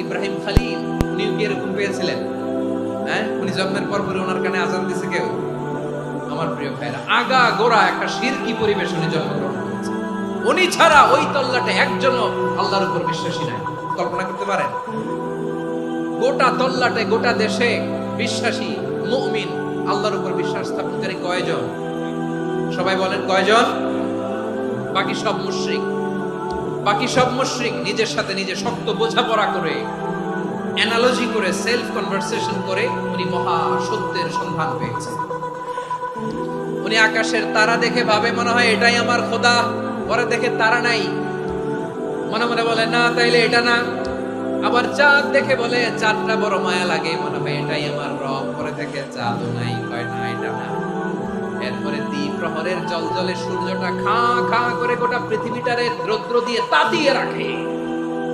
ইব্রাহিম খলিল উনিও কি এরকম পেয়েছিলেন? হ্যাঁ, উনি জন্মের পর পরে ওনার কানে আজান দিছে কেউ? আমার প্রিয় ভাইরা, আগা গোড়া একটা শিরকি পরিবেশ উনি জন্মগ্রহণ করেছে। উনি ছাড়া ওই তল্লাটে একজনও আল্লাহর উপর বিশ্বাসী নাই। কল্পনা করতে পারেন? গোটা তল্লাটে গোটা দেশে বিশ্বাসী মুমিন আল্লাহর উপর বিশ্বাস স্থাপনকারী কয়জন? সবাই বলেন কয়জন? বাকি সব মুশরিক। বাকি সব মুশরিক নিজের সাথে নিজে শক্ত বোঝাপড়া করে, অ্যানালজি করে, সেলফ কনভারসেশন করে উনি মহা সত্যের সন্ধান পেয়েছে। উনি আকাশের তারা দেখে ভাবে মনে হয় এটাই আমার খোদা, পরে দেখে তারা নাই, মনে মনে বলে না তাইলে এটা না। আবার চাঁদ দেখে বলে চাঁদটা বড় মায়া লাগে, মনে হয় এটাই আমার রব, পরে দেখে চাঁদও নাই, কয় না এটা না। এরপরে দ্বীপ প্রহরের জলজলে সূর্যটা খা খা করে গোটা পৃথিবীটারে রৌদ্র দিয়ে তাতিয়ে রাখে।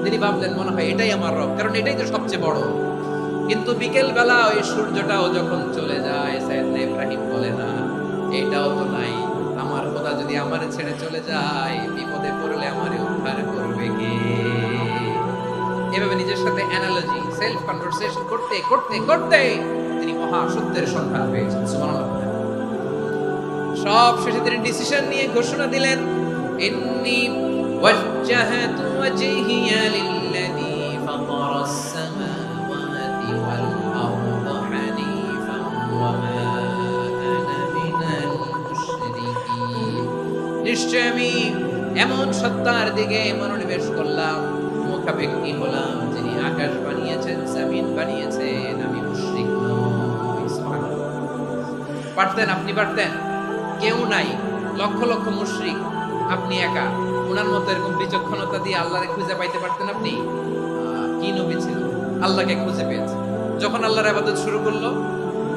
তিনি ভাবলেন মনে হয় এটাই আমার রব, কারণ এটাই তো সবচেয়ে বড়। কিন্তু বিকেল বেলা ওই সূর্যটাও যখন চলে যায়, সাইয়েদনা ইব্রাহিম বলে না এটাও তো নাই, আমার খোদা যদি আমারে ছেড়ে চলে যায়, বিপদে পড়লে আমারে উদ্ধার করবে কে? এভাবে নিজের সাথে অ্যানালজি, সেলফ কনভারসেশন করতে করতে করতে তিনি মহা সত্যের সন্ধান পেয়েছেন। সুবহানাল্লাহ। সব শেষে তিনি ডিসিশন নিয়ে ঘোষণা দিলেন, ইন্নী ওয়াজ্জাহাতু ওয়াজহিয়া লিল্লাযী ফাতারাস সামাওয়াতি ওয়াল আরদা হানিফান ওয়া মা আনা মিনাল মুশরিকিন। নিশ্চয় আমি এমন সত্তার দিকে মনোনিবেশ করলাম, মুখাপেক্ষী হলাম, যিনি আকাশ বানিয়েছেন, জমিন বানিয়েছেন, আমি মুশরিক নই। সুবহানাল্লাহ। পারতেন? আপনি পারতেন? কেউ নাই, লক্ষ লক্ষ মুশরিক, আপনি একা। ওনার মতো এরকম বিচক্ষণতা দিয়ে আল্লাহরে খুঁজে পাইতে পারতেন আপনি? কি নবী ছিল, আল্লাহকে খুঁজে পেয়েছে। যখন আল্লাহর ইবাদত শুরু করলো,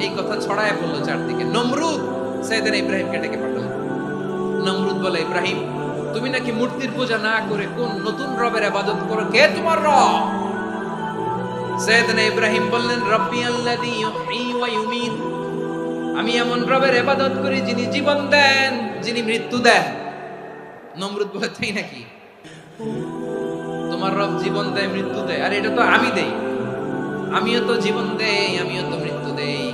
এই কথা ছড়ায় পড়লো চারদিকে। নমরুদ সাইয়েদনা ইব্রাহিমকে ডেকে পাঠালেন। নমরুদ বলে, ইব্রাহিম তুমি নাকি মূর্তির পূজা না করে কোন নতুন রবের ইবাদত করো, কে তোমার রব? সাইয়েদনা ইব্রাহিম বললেন, রব্বি আল্লাযী ইউহয়ী ওয়া ইউমীত, আমি এমন রবের ইবাদত করি যিনি জীবন দেন, যিনি মৃত্যু দেন। নমরুদ বলে, তাই নাকি? তোমার রব জীবন দেয়, মৃত্যু দেয়? আর এটা তো আমি দেই, আমিও তো জীবন দেই, আমিও তো মৃত্যু দেই।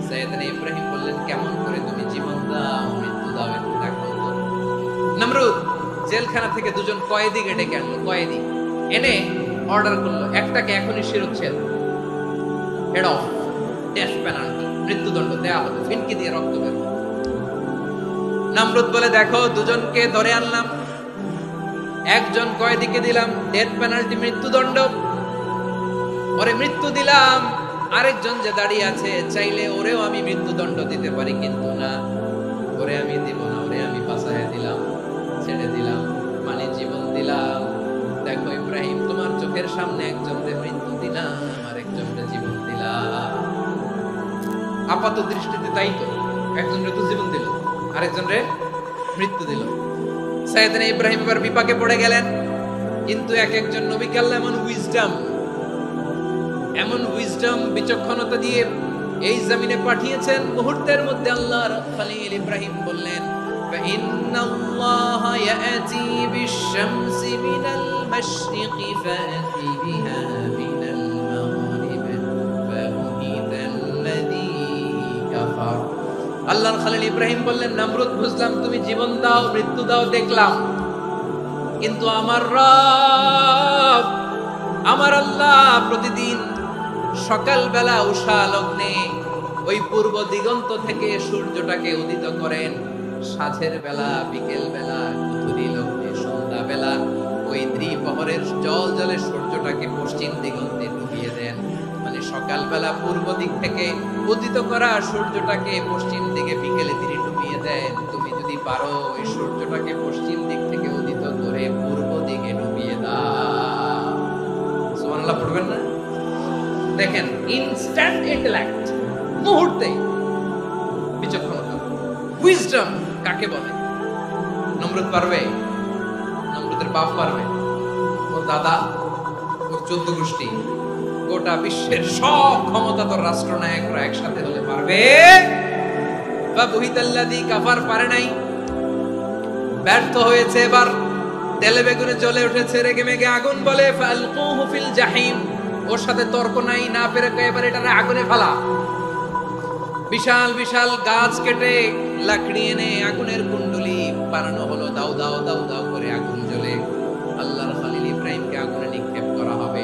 সাইয়েদনা ইব্রাহিম বললেন, কেমন করে তুমি জীবন দাও, মৃত্যু দাও, একটু দেখো তো। নমরুদ জেলখানা থেকে দুজন কয়েদিকে ডেকে আনলো। কয়েদি এনে অর্ডার করলো, একটাকে এখনই শিরোচ্ছেদ, হেড অফ, ডেথ পেনাল্টি, মৃত্যুদণ্ড দেয়া হবে, ফিনকি দিয়ে রক্ত বের হবে। নমরুদ বলে, দেখো দুজনকে ধরে আনলাম, একজন কয়েদিকে দিলাম ডেথ পেনাল্টি, মৃত্যুদণ্ড, ওরে মৃত্যু দিলাম। আরেকজন যে দাঁড়িয়ে আছে, চাইলে ওরেও আমি মৃত্যুদণ্ড দিতে পারি, কিন্তু না, ওরে আমি দিব না, ওরে আমি বাঁচাইয়া দিলাম, ছেড়ে দিলাম, মানে জীবন দিলাম। দেখো ইব্রাহিম, তোমার চোখের সামনে একজনের মৃত্যু দিলাম, আর একজনের জীবন দিলাম। আপাত দৃষ্টিতে তাই তো, একজনের তো জীবন দিল, আরেকজনের মৃত্যু দিল। সাইয়েদনা ইব্রাহিম এবার বিপাকে পড়ে গেলেন। কিন্তু এক একজন নবীকে আল্লাহ এমন উইজডম বিচক্ষণতা দিয়ে এই জমিনে পাঠিয়েছেন, মুহূর্তের মধ্যে আল্লাহর খলিল ইব্রাহিম বললেন, ফাইন্নাল্লাহা ইয়াতি বিশ-শামসি মিনাল মাশরিকি ফাতি বিহা মিনাল মাগরিব ফাবুহিতাল্লাযী কাফার। আল্লাহর খলিল ইব্রাহিম বললেন, নমরুদ বুঝলাম তুমি জীবন দাও, মৃত্যু দাও, দেখলাম, কিন্তু আমার রব, আমার আল্লাহ প্রতিদিন সকালবেলা উষা লগ্নে ওই পূর্ব দিগন্ত থেকে সূর্যটাকে উদিত করেন, সাঁঝের বেলা, বিকেল বেলা, কুথুরি লগ্নে, সন্ধ্যা বেলা ওই দ্বিপ্রহরের জল জলে সূর্যটাকে পশ্চিম দিগন্তে ডুবিয়ে দেন। মানে সকালবেলা পূর্ব দিক থেকে উদিত করা সূর্যটাকে পশ্চিম দিকে বিকেলে তিনি ডুবিয়ে দেন। তুমি যদি পারো ওই সূর্যটাকে পশ্চিম দিক থেকে উদিত করে পূর্ব দিকে ডুবিয়ে দাও। সুবহানাল্লাহ পড়বেন না? দেখেন, ইনস্ট্যান্ট ইন্টেলেক্ট, মুহূর্তে বিচক্ষণতা, উইজডম কাকে বলে? নমরুদ পারবে? নমরুদের বাপ পারবে? ওর দাদা, ওর 14 গোষ্ঠী, গোটা বিশ্বের সব ক্ষমতাধর রাষ্ট্রনায়করা একসাথে হলে পারবে? ফাবুহিতাল্লাযী কাফার পারে নাই, ব্যর্থ হয়েছে। এবার তেলে বেগুনে জ্বলে উঠেছে, রেগে মেগে আগুন বলে ফালকুহু ফিল জাহিম। ওর সাথে তর্ক নাই, না পেরে এবারে এটারে আগুনে ফেলা। বিশাল বিশাল গাছ কেটে লাকড়ি এনে আগুনের কুণ্ডলি বানানো হলো, দাও দাও দাও দাও করে আগুন জ্বলে আল্লাহর খলিল ইব্রাহিমকে আগুনে নিক্ষেপ করা হবে।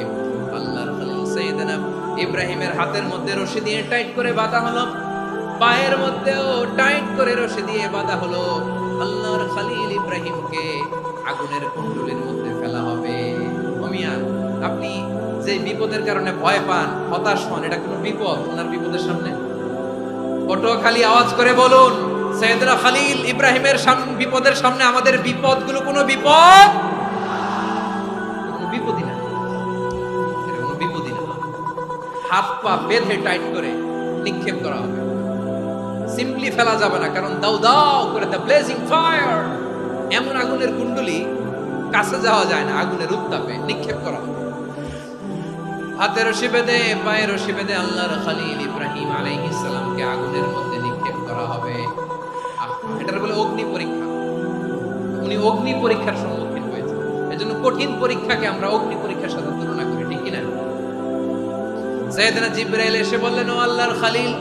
আল্লাহর খলিল সাইয়েদনা ইব্রাহিমের হাতের মধ্যে রশি দিয়ে টাইট করে বাঁধা হলো, পায়ের মধ্যেও টাইট করে রশি দিয়ে বাঁধা হলো। আল্লাহর খলিল ইব্রাহিমকে আগুনের কুণ্ডলির মধ্যে ফেলা হবে। ওমিয়া, আপনি যে বিপদের কারণে ভয় পান, হতাশ হন, এটা কোনো বিপদ? ওনার বিপদের সামনে পটুয়াখালী আওয়াজ করে বলুন, সাইয়েদনা খলিল ইব্রাহিমের বিপদের সামনে আমাদের বিপদগুলো কোনো বিপদ? কোনো বিপদই না, এটা কোনো বিপদই না। হাত পা বেঁধে টাইট করে নিক্ষেপ করা হবে, সিম্পলি ফেলা যাবে না, কারণ দাও দাও করে দ্য ব্লেজিং ফায়ার, এমন আগুনের কুণ্ডলি কাছে যাওয়া যায় না, আগুনের উত্তাপে নিক্ষেপ করা হবে। হাতে রশি বেঁধে পায়ে রশি বেঁধে আল্লাহর খলিল ইব্রাহিম আলাইহিস সালামকে আগুনের মধ্যে নিক্ষেপ করা হবে। এটার বলে অগ্নি পরীক্ষা। উনি অগ্নি পরীক্ষার সম্মুখীন হয়েছে, এজন্য কঠিন পরীক্ষাকে আমরা অগ্নি পরীক্ষার সাথে তুলনা করি, ঠিক কিনা? সাইয়েদনা জিবরাইল এসে বললেন, ও আল্লাহর খলিল,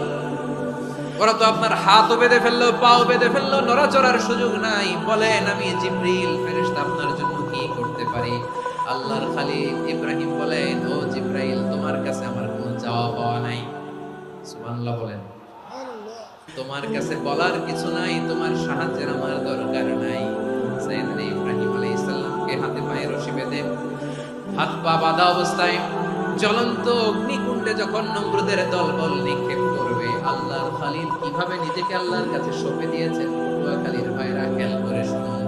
ওরা তো আপনার হাতও বেঁধে ফেললো, পাও বেঁধে ফেললো, নড়াচড়ার সুযোগ নাই, বলেন আমি জিবরিল ফেরেশতা আপনার জন্য কি করতে পারি? আল্লাহর খলিল ইব্রাহিম বলেন, ও জিবরাইল, তোমার কাছে আমার কোনো চাওয়া পাওয়া নাই। সুবহানাল্লাহ বলেন। তোমার কাছে বলার কিছু নাই, তোমার সাহায্যের আমার দরকার নাই। সাইয়েদনা ইব্রাহিম আলাইহিস সালামকে হাতে পায়ে রশি বেঁধে হাত পা বাঁধা অবস্থায় জ্বলন্ত অগ্নিকুণ্ডে যখন নমরুদের দলবল নিক্ষেপ করবে, আল্লাহর খলিল কিভাবে নিজেকে আল্লাহর কাছে সঁপে দিয়েছেন, পটুয়াখালীর ভাইরা খেয়াল করে শুনুন।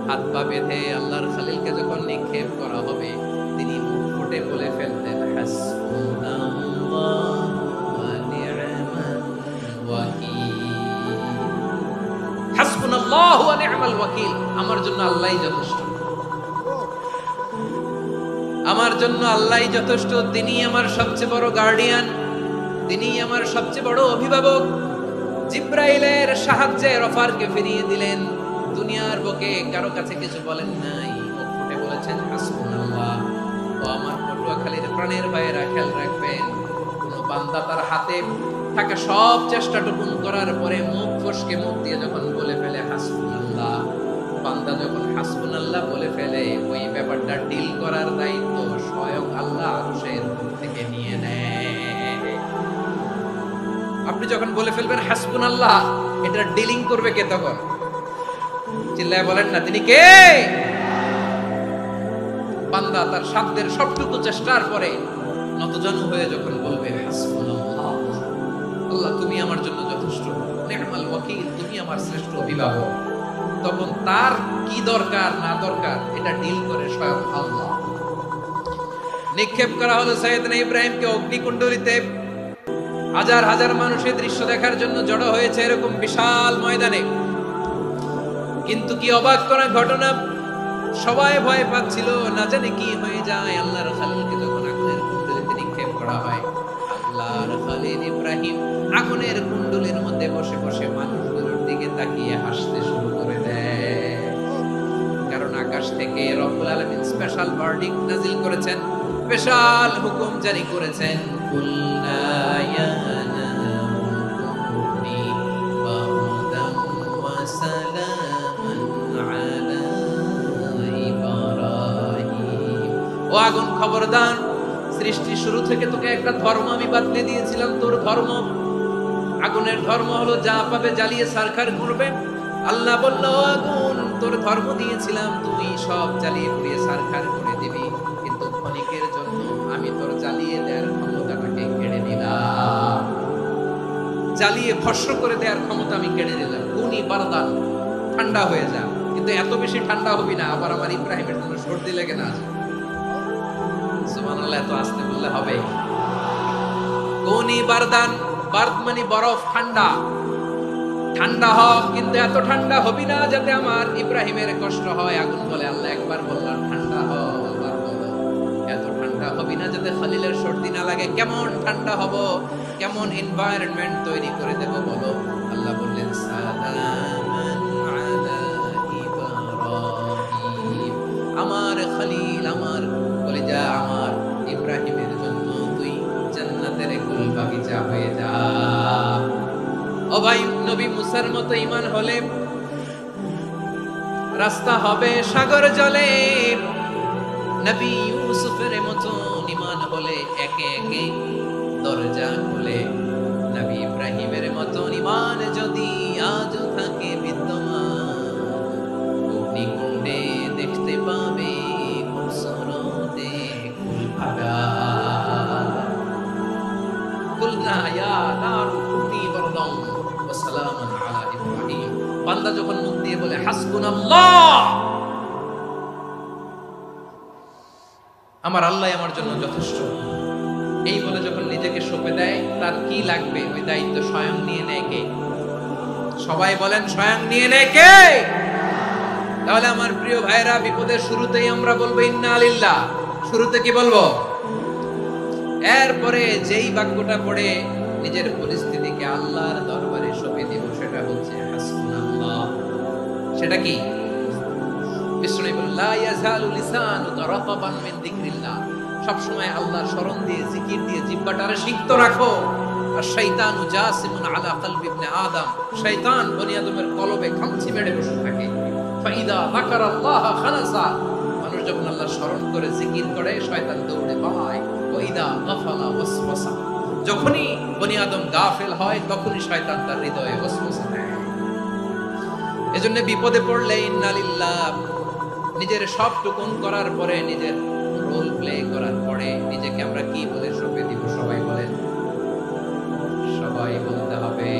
হাত পা বেঁধে আল্লাহর খলিলকে যখন নিক্ষেপ করা হবে, তিনি মুখ ফুটে বলে ফেলতেন, হাসবুনাল্লাহ ওয়া নি'মাল ওয়াকিল, হাসবুনাল্লাহ ওয়া নি'মাল ওয়াকিল, আমার জন্য আল্লাহই যথেষ্ট, আমার জন্য আল্লাহই যথেষ্ট, তিনি আমার সবচেয়ে বড় গার্ডিয়ান, তিনি আমার সবচেয়ে বড় অভিভাবক। জিবরাইলের সাহায্যে অফারকে ফিরিয়ে দিলেন, দুনিয়ার বুকে কারো কাছে কিছু বলেন নাই, মুখ ফুটে বলেছেন হাসবুনাল্লাহ। ও আমার পটুয়াখালীর প্রাণের ভাইয়েরা, খেয়াল রাখবেন, কোন বান্দা তার হাতে থাকা সব চেষ্টাটুকুন করার পরে মুখ ফসকে মুখ দিয়ে যখন বলে ফেলে হাসবুনাল্লাহ, বান্দা যখন হাসবুনাল্লাহ বলে ফেলে, ওই ব্যাপারটা ডিল করার দায়িত্ব স্বয়ং আল্লাহ আরশের উপর থেকে নিয়ে নেয়। আপনি যখন বলে ফেলবেন হাসবুনাল্লাহ, এটা ডিলিং করবে কে তখন? চিল্লায় বলেন না, তিনি কে? বান্দা তার সাধ্যের সবটুকু চেষ্টার পরে নতজানু হয়ে যখন বলবে হাসবুনাল্লাহ, আল্লাহ তুমি আমার জন্য যথেষ্ট, নি'মাল ওয়াকিল, তুমি আমার শ্রেষ্ঠ অভিভাবক, তখন তার কি দরকার না দরকার এটা ডিল করে স্বয়ং আল্লাহ। নিক্ষেপ করা হলো সাইয়েদনা ইব্রাহিমকে অগ্নিকুণ্ডলিতে। হাজার হাজার মানুষের দৃশ্য দেখার জন্য জড়ো হয়েছে এরকম বিশাল ময়দানে। কিন্তু কি অবাক করা ঘটনা, সবাই ভয় পাচ্ছিল, না জানে কি হয়ে যায়। আল্লাহর খলিলকে যখন আগুনের কুণ্ডলিতে নিক্ষেপ করা হয়, আল্লাহর খলিল ইব্রাহিম আগুনের কুণ্ডলির মধ্যে বসে বসে মানুষগুলোর দিকে তাকিয়ে হাসতে শুরু করে দেয়। কারণ আকাশ থেকে রব্বুল আলামিন স্পেশাল ভার্ডিক্ট নাজিল করেছেন, স্পেশাল হুকুম জারি করেছেন, কুল্লা ইয়া নারু কুনি বারদান ওয়া সালামান আলা ইব্রাহিম। ও আগুন, খবরদার, সৃষ্টি শুরু থেকে তোকে একটা ধর্ম আমি বাতলে দিয়েছিলাম, তোর ধর্ম, আগুনের ধর্ম হলো যা পাবে জ্বালিয়ে সারখার করবে। আল্লাহ বলল, আগুন, তোর ধর্ম দিয়েছিলাম, তুই সব জ্বালিয়ে পুড়িয়ে সারখার করে দিবি, কিন্তু ক্ষণিকের জন্য আমি তোর জ্বালিয়ে দেওয়ার ক্ষমতাটাকে কেড়ে নিলাম, জ্বালিয়ে ভস্ম করে দেওয়ার ক্ষমতা আমি কেড়ে নিলাম। কুনি বারদান, ঠান্ডা হয়ে যা, কিন্তু এত বেশি ঠান্ডা হবি না আবার আমার ইব্রাহিমের জন্য সর্দি লেগে না যায়। সুবহানাল্লাহ, এত আস্তে বললে হবে? কুনি বারদান, বারদ মানে বরফ, ঠান্ডা, ঠান্ডা হ, কিন্তু এত ঠান্ডা হবি না যাতে আমার ইব্রাহিমের কষ্ট হয়। আগুন বলে, আল্লাহ একবার বললাম ঠান্ডা হ, আবার বলো এত ঠান্ডা হবি না যাতে খলিলের সর্দি না লাগে। কেমন ঠান্ডা হব, কেমন এনভায়রনমেন্ট তৈরি করে দেব বলো? আল্লাহ বললেন, সালামান আলা ইব্রাহিম, যা আমার ইব্রাহিমের জন্য তুই জান্নাতের কুল বাগিচা হয়ে যা। ও ভাই, নবী মুসার মতো ঈমান হলে রাস্তা হবে সাগর জলে, নবী ইউসুফের মতো ঈমান হলে একে একে দরজা খুলে, নবী ইব্রাহিমের মতো ঈমান যদি আজও থাকে বিদ্যমান, অগ্নিকুণ্ডে দেখতে পাবে খুবসুরতে কুলভাগা। কুলনা ইয়া নারু কুনি বরদান ওয়া সালামান আলা ইব্রাহিম। বান্দা যখন মুখ দিয়ে বলে হাসবুনাল্লাহ, আমার আল্লাহ আমার জন্য যথেষ্ট, এই বলে যখন নিজেকে সঁপে দেয়, তার কি লাগবে ওই দায়িত্ব স্বয়ং নিয়ে নেয় কে? সবাই বলেন, স্বয়ং নিয়ে নেয় কে? তাহলে আমার প্রিয় ভাইরা, বিপদের শুরুতেই আমরা বলবো ইন্না লিল্লাহ। শুরুতে কি বলবো? এরপরে যেই বাক্যটা পড়ে নিজের পরিস্থিতিকে আল্লাহর দরবারে সঁপে দিব, সেটা হচ্ছে হাসবুনাল্লাহ। সেটা কি? বিষ্ণু বলেন, লা ইয়াজালু লিসানুকা রাতাবান মিন যিকরিল্লাহ। সব সময় আল্লাহর স্মরণ দিয়ে, জিকির দিয়ে জিহ্বাটারে সিক্ত রাখো। আর শয়তানু জাসিমুন আলা কলবি ইবনে আদম। শয়তান বনি আদমের কলবে খামচি মেরে বসে থাকে। ফাইদা যাকারাল্লাহ খানাসা। মানুষ যখন আল্লাহর স্মরণ করে, জিকির করে, শয়তান দৌড়ে পালায়। ওয়াইদা গাফালা ওয়াসওয়াসা। যখনই বনি আদম গাফেল হয়, তখনই শয়তান তার হৃদয়ে ওয়াসওয়াসা দেয়। এজন্য বিপদে পড়লে ইন্না লিল্লাহ, নিজের সব টুকুন করার পরে, নিজের রোল প্লে করার পরে নিজেকে আমরা কি বলে সঁপে দিব? সবাই বলেন, সবাই বলতে হবে